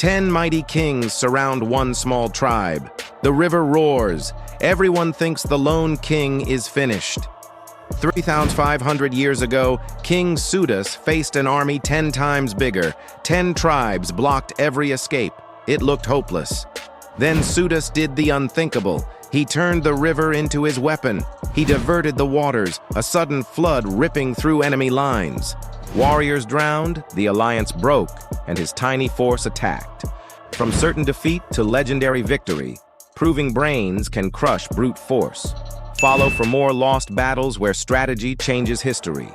10 mighty kings surround one small tribe. The river roars. Everyone thinks the lone king is finished. 3,500 years ago, King Sudas faced an army 10 times bigger. 10 tribes blocked every escape. It looked hopeless. Then Sudas did the unthinkable. He turned the river into his weapon. He diverted the waters, a sudden flood ripping through enemy lines. Warriors drowned, the alliance broke, and his tiny force attacked. From certain defeat to legendary victory, proving brains can crush brute force. Follow for more lost battles where strategy changes history.